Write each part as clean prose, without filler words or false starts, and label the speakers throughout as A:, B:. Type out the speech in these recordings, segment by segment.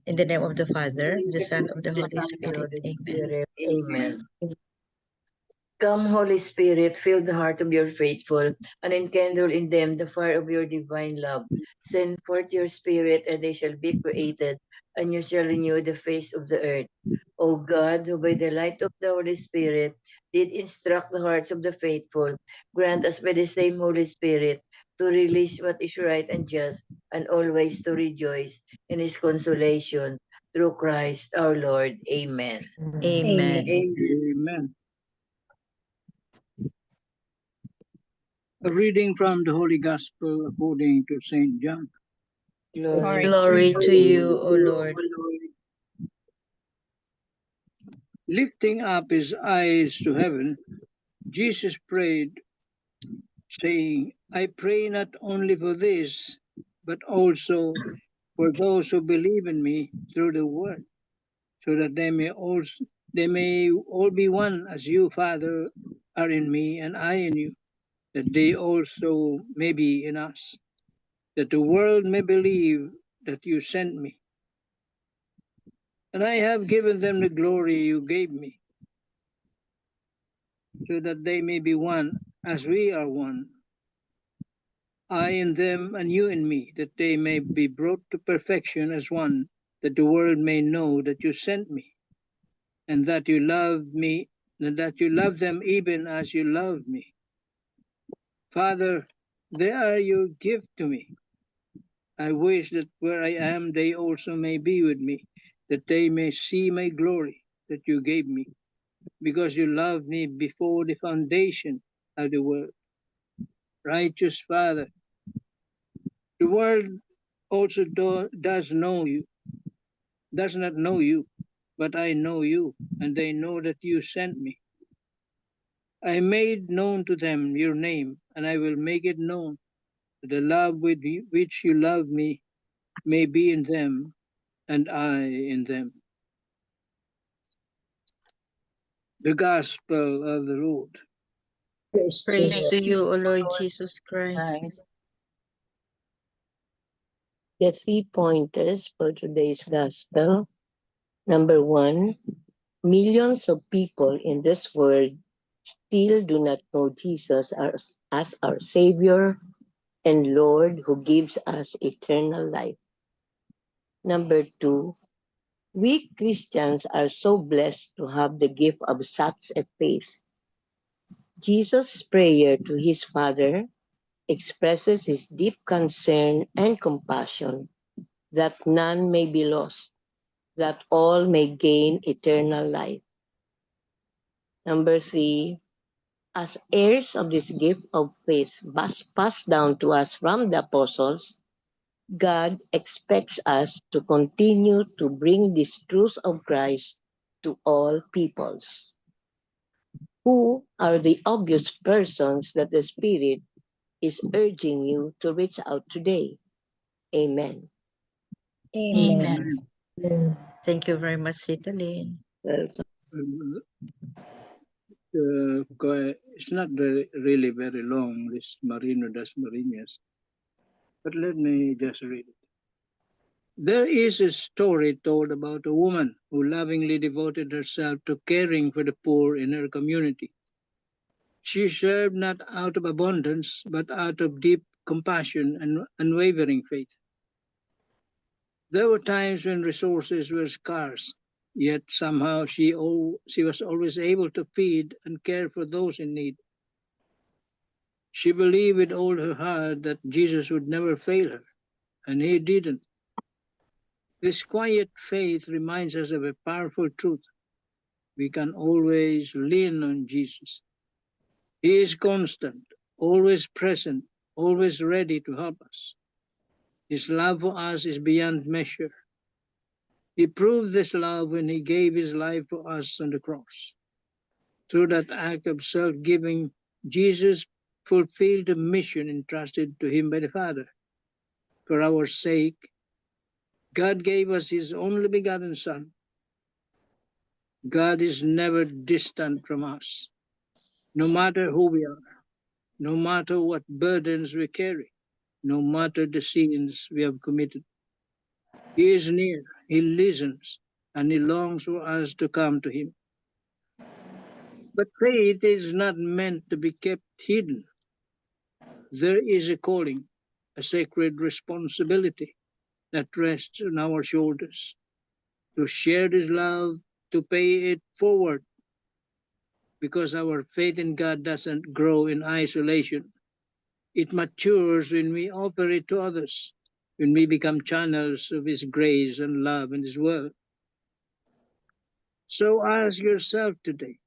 A: In the name of the Father, the Son, of the Holy Spirit. Amen.
B: Amen. Come, Holy Spirit, fill the heart of your faithful, and enkindle in them the fire of your divine love. Send forth your Spirit, and they shall be created, and you shall renew the face of the earth. O God, who by the light of the Holy Spirit did instruct the hearts of the faithful, grant us by the same Holy Spirit to release what is right and just, and always to rejoice in his consolation. Through Christ our Lord. Amen.
A: Amen.
C: Amen. A reading from the Holy Gospel according to St. John.
A: Glory to you, O Lord.
C: Lifting up his eyes to heaven, Jesus prayed, saying, I pray not only for this, but also for those who believe in me through the word, so that they may all be one, as you, Father, are in me and I in you, that they also may be in us, that the world may believe that you sent me. And I have given them the glory you gave me, so that they may be one, as we are one. I in them and you in me, that they may be brought to perfection as one, that the world may know that you sent me, and that you love me, and that you love them even as you love me. Father, they are your gift to me. I wish that where I am, they also may be with me, that they may see my glory that you gave me, because you loved me before the foundation of the world. Righteous Father, the world also does not know you, but I know you, and they know that you sent me. I made known to them your name, and I will make it known, that the love with which you love me may be in them, and I in them. The Gospel of the Lord.
A: Praise to you, O Lord Jesus Christ.
D: The 3 pointers for today's Gospel. Number 1, millions of people in this world still do not know Jesus as our Savior and Lord who gives us eternal life. Number 2, we Christians are so blessed to have the gift of such a faith. Jesus' prayer to his Father expresses his deep concern and compassion that none may be lost, that all may gain eternal life. Number 3, as heirs of this gift of faith passed down to us from the apostles, God expects us to continue to bring this truth of Christ to all peoples. Who are the obvious persons that the Spirit is urging you to reach out today? Amen.
A: Amen. Thank you very much, Sita Lynn.
D: Welcome.
C: It's not really very long, this Marino das Marinas, but let me just read it. There is a story told about a woman who lovingly devoted herself to caring for the poor in her community. She served not out of abundance, but out of deep compassion and unwavering faith. There were times when resources were scarce, yet somehow she was always able to feed and care for those in need. She believed with all her heart that Jesus would never fail her, and he didn't. This quiet faith reminds us of a powerful truth. We can always lean on Jesus. He is constant, always present, always ready to help us. His love for us is beyond measure. He proved this love when he gave his life for us on the cross. Through that act of self-giving, Jesus fulfilled the mission entrusted to him by the Father. For our sake, God gave us his only begotten Son. God is never distant from us, no matter who we are, no matter what burdens we carry, no matter the sins we have committed. He is near, He listens and he longs for us to come to him. But faith is not meant to be kept hidden. There is a calling, a sacred responsibility that rests on our shoulders to share this love, to pay it forward, because our faith in God doesn't grow in isolation. It matures when we offer it to others, when we become channels of His grace and love and His word. So ask yourself today,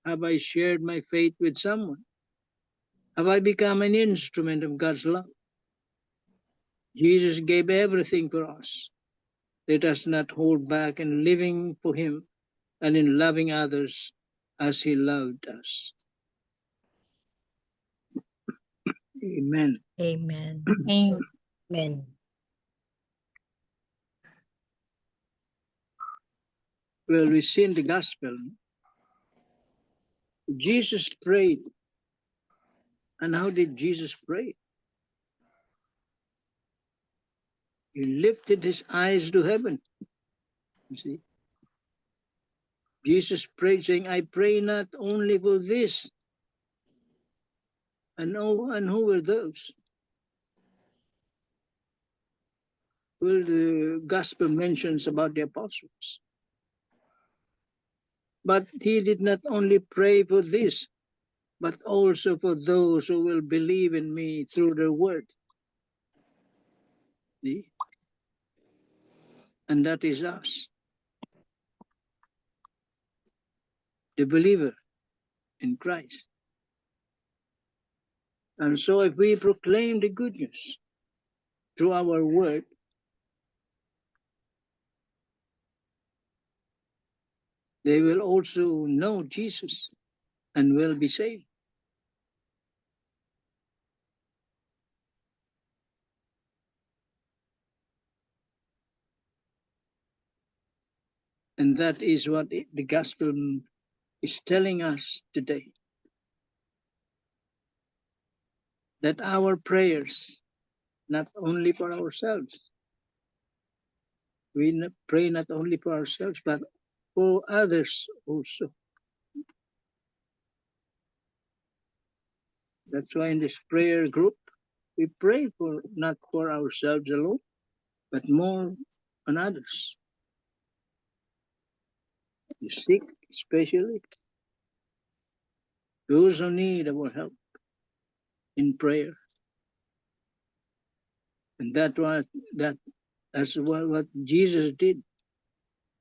C: have I shared my faith with someone? Have I become an instrument of God's love? Jesus gave everything for us. Let us not hold back in living for Him and in loving others as He loved us. Amen.
A: Amen.
E: Amen.
C: Well, we see in the gospel, Jesus prayed. And how did Jesus pray? He lifted his eyes to heaven. You see? Jesus prayed, saying, I pray not only for this. And who were those? Well, the gospel mentions about the apostles. But he did not only pray for this, but also for those who will believe in me through the word. See? And that is us, the believer in Christ. And so if we proclaim the good news through our word, they will also know Jesus and will be saved. And that is what the gospel is telling us today. That our prayers, not only for ourselves, we pray not only for ourselves, but for others also. That's why in this prayer group, we pray for not for ourselves alone, but more on others. The sick, especially those who need our help in prayer. And that's what Jesus did.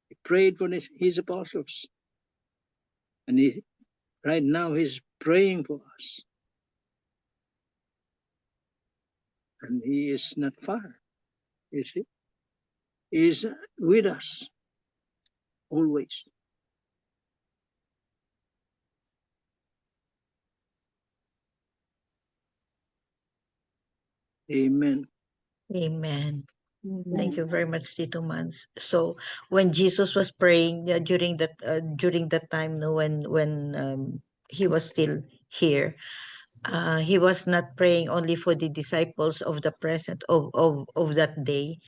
C: He prayed for his apostles. And right now he's praying for us. And he is not far, is he? He is with us always. Amen.
A: Amen. Thank you very much, Tito Mans. So when Jesus was praying during that time, no, when he was still here, he was not praying only for the disciples of the present of that day.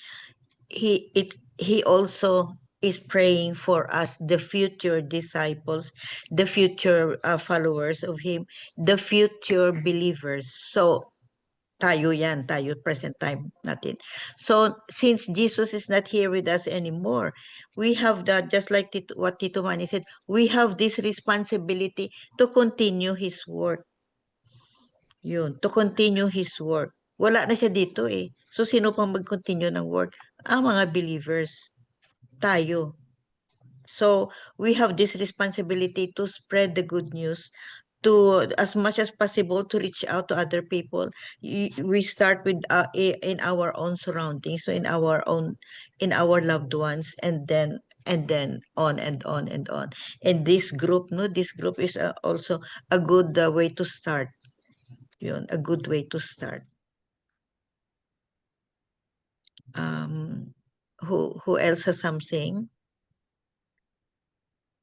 A: He also is praying for us, the future disciples, the future followers of him, the future believers. So tayo present time natin. So since Jesus is not here with us anymore, we have that, just like what Tito Manny said, we have this responsibility to continue his work. Yun, to continue his work. Wala na siya dito eh. So sino pang mag-continue ng work? Ang mga believers. Tayo. So we have this responsibility to spread the good news, to as much as possible to reach out to other people. We start with in our own surroundings, so in our loved ones, and then on and on and on. And this group is also a good way to start. Yun, a good way to start. Who else has something?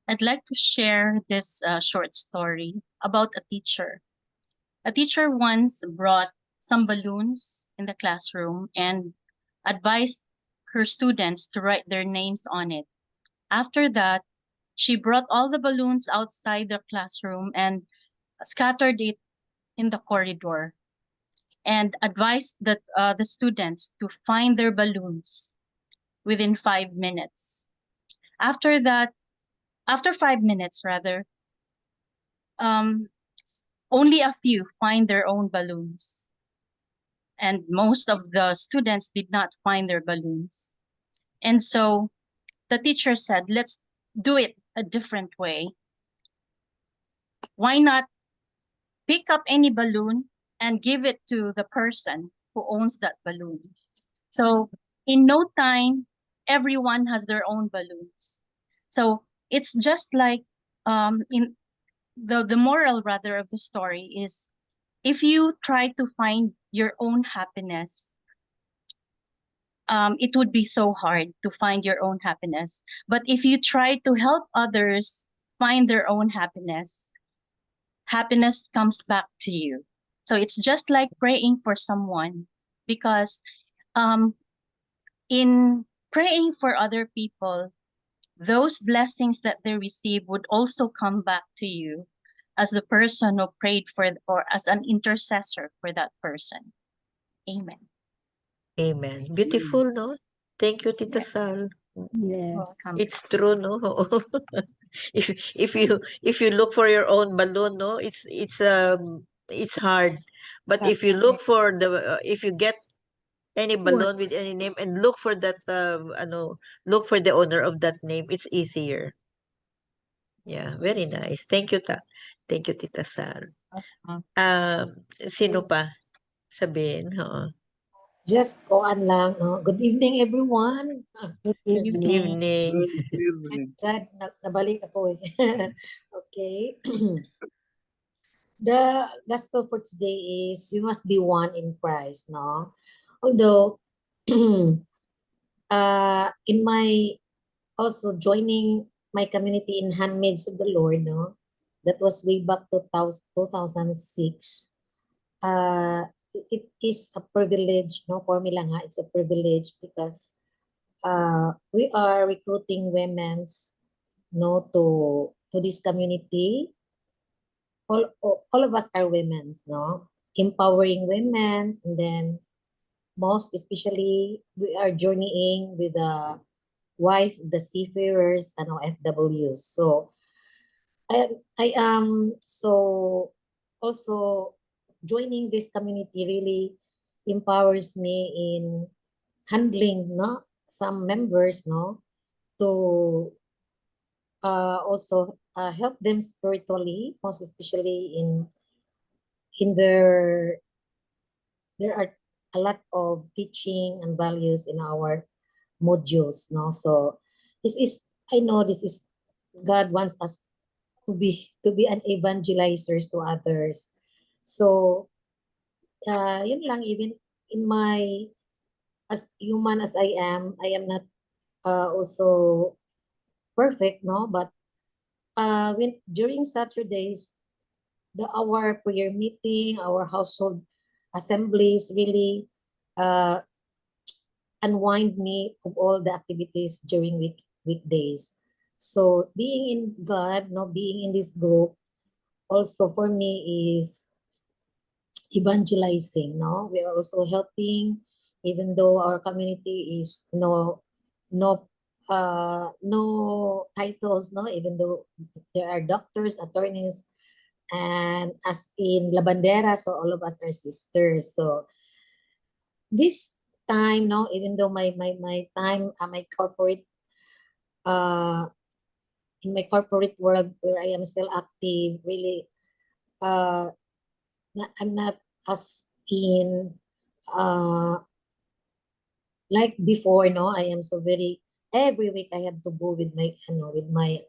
E: I'd like to share this short story about a teacher. A teacher once brought some balloons in the classroom and advised her students to write their names on it. After that, she brought all the balloons outside the classroom and scattered it in the corridor and advised the students to find their balloons within 5 minutes. After that, after 5 minutes rather, um, only a few find their own balloons. And most of the students did not find their balloons. And so the teacher said, let's do it a different way. Why not pick up any balloon and give it to the person who owns that balloon? So in no time, everyone has their own balloons. So it's just like in the moral rather of the story is if you try to find your own happiness, it would be so hard to find your own happiness. But if you try to help others find their own happiness, happiness comes back to you. So it's just like praying for someone because in praying for other people, those blessings that they receive would also come back to you as the person who prayed for or as an intercessor for that person. Amen.
A: Amen. Beautiful, no? Thank you, Tita
E: Yes.
A: Sal.
F: Yes.
E: Welcome.
A: It's true, no? If you look for your own balloon, no, it's hard. But if you look for if you get any balloon with any name and look for that look for the owner of that name, it's easier. Yeah, very nice. Thank you, Thank you, Tita Sal. Sino pa? Sabihin, oo.
F: Just koan lang, no? Good evening, everyone.
D: Good
A: Good
D: evening.
A: evening.
C: Good evening.
F: God, nabalik ako eh. Okay. The gospel for today is we must be one in Christ, no? Although, in my also joining my community in Handmaids of the Lord, no? That was way back to 2006. It is a privilege, no? For me lang ha, it's a privilege because we are recruiting women's, no, to this community. All of us are women's, no? Empowering women's, and then most especially we are journeying with the wife of the seafarers and OFWs. So I am so also joining this community really empowers me in handling, no, some members, no, to also help them spiritually, most especially in there are a lot of teaching and values in our modules, no. So this is, I know this is God wants us to be an evangelizers to others. So yun lang, even in my as human as I am not also perfect, no, but when during Saturdays, our prayer meeting, our household assemblies really unwind me of all the activities during weekdays. So being in God, no, being in this group, also for me is evangelizing, no. We are also helping, even though our community is no titles, no, even though there are doctors, attorneys, and as in La Bandera, so all of us are sisters. So this time, no, even though my time, my corporate in my corporate world where I am still active, really I'm not as in like before, no. I am so very, every week I have to go with my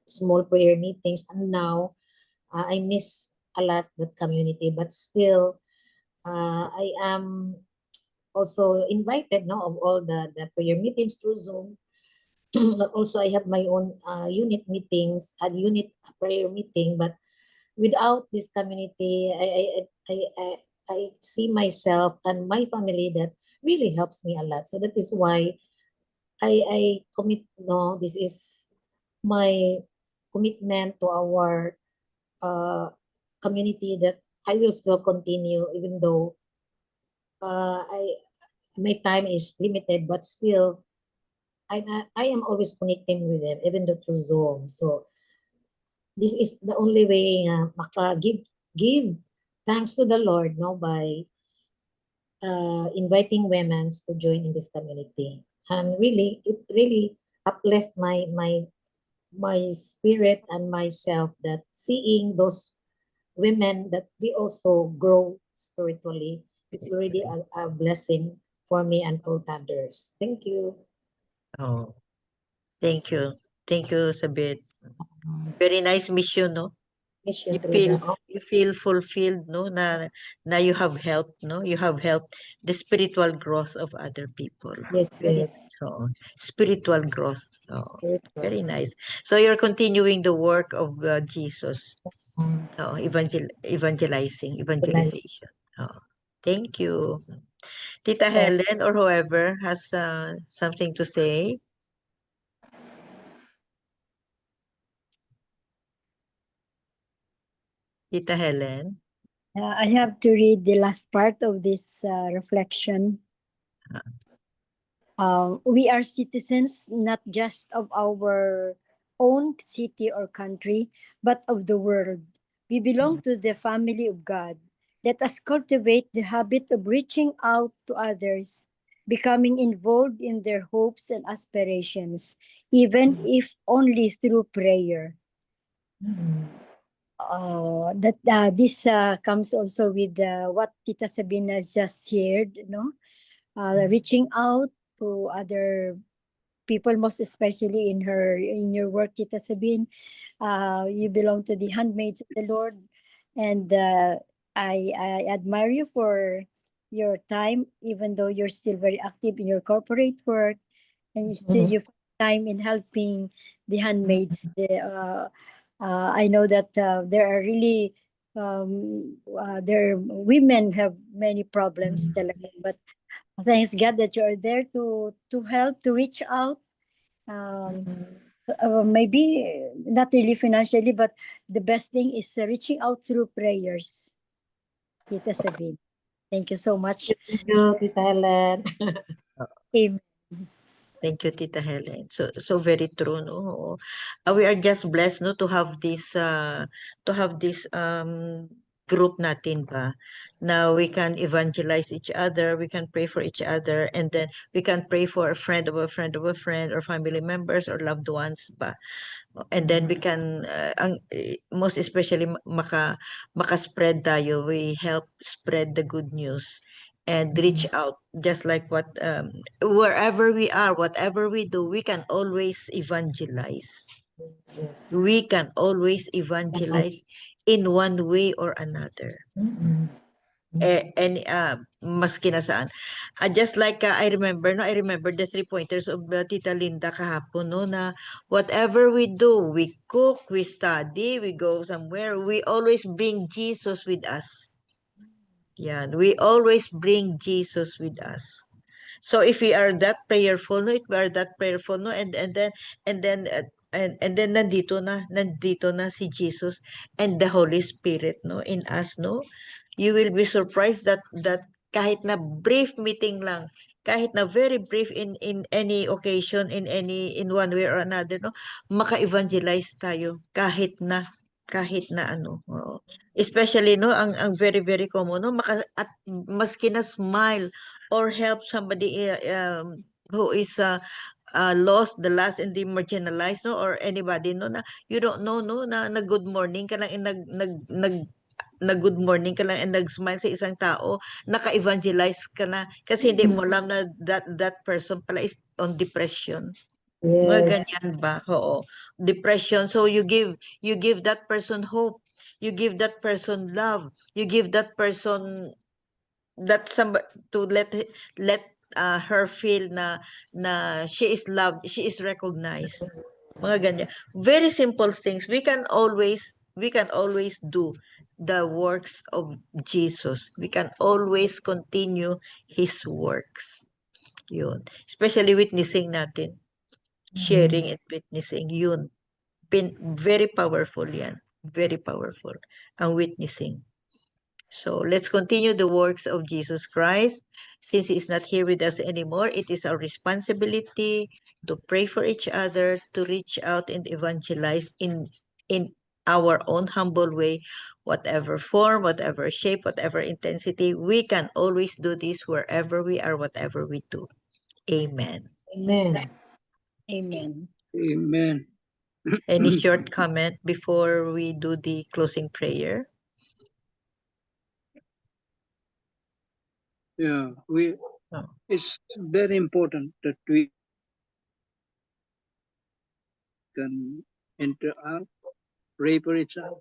F: small prayer meetings, and now I miss a lot that community, but still I am also invited, no, of all the prayer meetings through Zoom. Also I have my own unit meetings and unit prayer meeting, but without this community, I see myself and my family that really helps me a lot. So that is why I commit, no, this is my commitment to our community, that I will still continue even though my time is limited, but still I am always connecting with them even though through Zoom. So this is the only way give thanks to the Lord, no, by inviting women to join in this community. And really, it really uplift my spirit and myself, that seeing those women that they also grow spiritually, it's already a blessing for me and for others. Thank you.
A: Oh, thank you. Thank you, Sabit. Very nice mission, no?
F: Mission
A: You
F: through
A: feel
F: the
A: you feel fulfilled, no? Na you have helped, no? You have helped the spiritual growth of other people.
F: yes,
A: Very
F: yes.
A: nice. Oh, spiritual growth. Oh,
F: Spiritual.
A: very nice. So you're continuing the work of Jesus. Oh, evangelization. Oh, thank you. Tita
F: Yeah.
A: Helen or whoever has something to say. Tita Helen.
G: I have to read the last part of this reflection. We are citizens not just of our own city or country, but of the world. We belong to the family of God. Let us cultivate the habit of reaching out to others, becoming involved in their hopes and aspirations, even if only through prayer. That this comes also with what Tita Sabina has just shared, no? Reaching out to other people, most especially in your work, Tita Sabine. You belong to the handmaids of the Lord, and I admire you for your time, even though you're still very active in your corporate work, and you find time in helping the handmaids. I know that there are really there women have many problems talaga, but thanks God that you are there to help, to reach out. Maybe not really financially, but the best thing is reaching out through prayers. Tita Sabine. Thank you so much.
F: Thank you, Tita Helen.
G: Amen.
A: Thank you, Tita Helen. So very true, no? We are just blessed, no, to have this group natin ba. Now we can evangelize each other, we can pray for each other, and then we can pray for a friend of a friend of a friend or family members or loved ones ba. And then we can most especially maka-spread tayo, we help spread the good news and reach out, just like what wherever we are, whatever we do, we can always evangelize.
F: Yes.
A: We can always evangelize in one way or another. And maski na saan. Just like I remember, no, I remember the 3 pointers of Tita Linda kahapon, no, na whatever we do, we cook, we study, we go somewhere, we always bring Jesus with us. Yeah, we always bring Jesus with us. So if we are that prayerful, no, if we are that prayerful, no, and then nandito na si Jesus and the Holy Spirit, no, in us, no, you will be surprised that kahit na brief meeting lang, kahit na very brief in any occasion, in one way or another, no, maka-evangelize tayo kahit na ano. Oo. Especially, no, ang very very common, no, at maski na smile or help somebody who is lost, the last and the marginalized, no, or anybody, no, na you don't know, no, na good morning ka lang and na good morning ka lang and nag-smile sa isang tao, naka-evangelize ka na kasi hindi mo alam na that person pala is on depression. Mga
F: Yes.
A: ganyan ba? Oo. Depression. So you give that person hope. You give that person love. You give that person that somebody to let her feel na she is loved, she is recognized. Mga ganyan. Very simple things. We can always do the works of Jesus. We can always continue his works. Yun. Especially witnessing natin. Sharing and witnessing. Yun. Very powerful yan. Very powerful. Ang witnessing. So let's continue the works of Jesus Christ. Since He is not here with us anymore, it is our responsibility to pray for each other, to reach out and evangelize in our own humble way, whatever form, whatever shape, whatever intensity. We can always do this wherever we are, whatever we do. Amen.
F: Amen.
G: Amen.
C: Amen.
A: Any short comment before we do the closing prayer?
C: Yeah,
A: Oh.
C: it's very important that we can interact, pray for each other.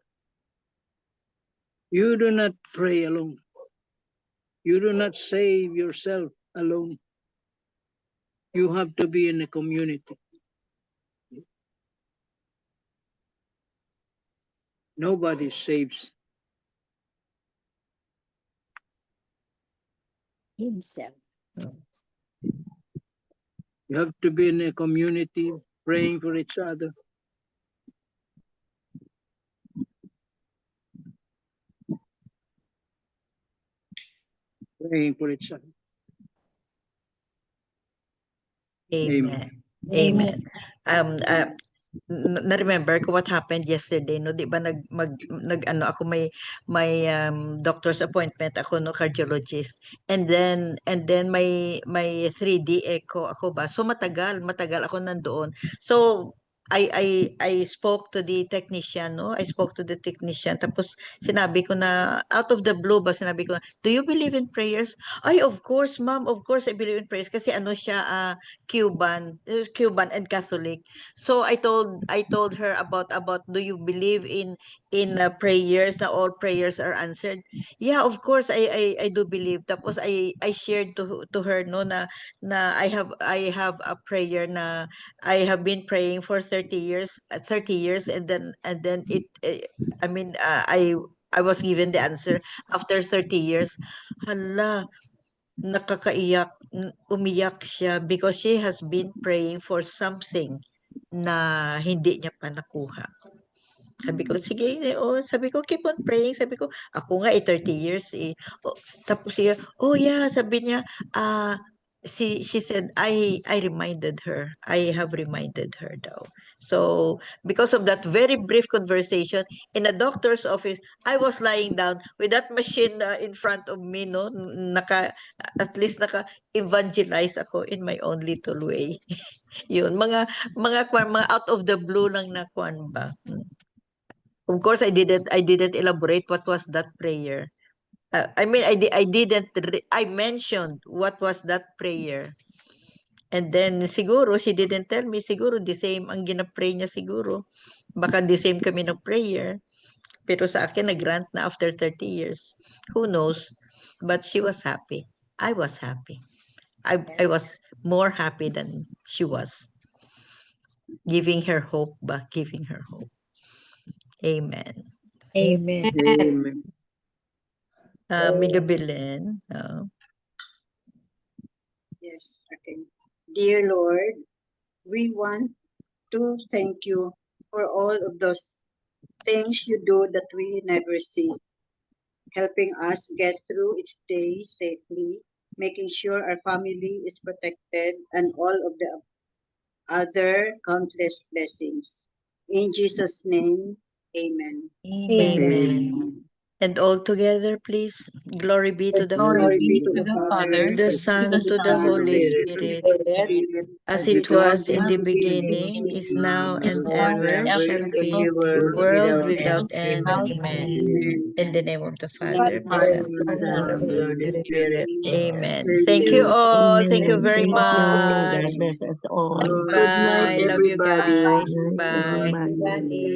C: You do not pray alone. You do not save yourself alone. You have to be in a community. Nobody saves.
G: Himself.
C: You have to be in a community, praying for each other. Praying for each other.
A: Amen.
G: Amen.
A: Na-remember ko what happened yesterday, no? Di ba nag ako may doctor's appointment ako, no, cardiologist. And then may 3D echo ako ba. So matagal ako nandoon. So I spoke to the technician, no? I spoke to the technician. Tapos sinabi ko na, out of the blue ba, sinabi ko, do you believe in prayers? Ay, of course, ma'am. Of course, I believe in prayers. Kasi ano siya, Cuban and Catholic. So I told her about do you believe in prayers, na all prayers are answered? Yeah, of course I do believe. Tapos I shared to her, no, na I have a prayer na I have been praying for 30 years and then I was given the answer after 30 years. Hala, nakakaiyak, umiyak siya because she has been praying for something na hindi niya pa nakuha. Sabi ko, sige, sabi ko, keep on praying. Sabi ko, ako nga 30 years eh. Tapos siya, yeah, sabi niya, she said, I reminded her. I have reminded her daw. So, because of that very brief conversation in a doctor's office, I was lying down with that machine in front of me, no? At least naka-evangelize ako in my own little way. Yun, mga out of the blue lang na kwan ba. Of course, I didn't elaborate what was that prayer. I mentioned what was that prayer. And then siguro she didn't tell me, siguro the same ang ginapray niya siguro. Baka the same kami ng prayer. Pero sa akin nag-grant na after 30 years. Who knows? But she was happy. I was happy. I was more happy than she was. Giving her hope ba? Giving her hope. Amen.
G: Amen.
C: Amen.
A: Amiga Belen.
H: Yes, okay. Dear Lord, we want to thank you for all of those things you do that we never see, helping us get through each day safely, making sure our family is protected, and all of the other countless blessings. In Jesus' name, amen.
A: Amen. And all together, please. Glory be to the
E: Glory be
H: to
E: to the Father,
A: to the Son,
E: to the
A: to the
E: Son,
A: Holy
C: Spirit,
A: Spirit, as it was in the beginning, is now,
E: is
A: and
E: now,
A: ever
E: and
A: shall
E: ever
A: be,
E: will be,
A: world
E: without
A: without end.
E: end.
A: Amen.
H: Amen.
A: In the name of the
H: In
A: Father,
H: the
A: the
H: Father,
A: Son,
H: the Son, and the Holy Spirit.
A: Amen.
H: Thank
A: Thank you
H: you.
A: all. Thank you
D: Amen.
A: very
D: Thank you. God
A: much.
D: bless us all.
H: Good night,
A: Bye. Love you
H: everybody.
A: guys.
D: Good night,
A: Bye.
D: everybody.
F: Everybody.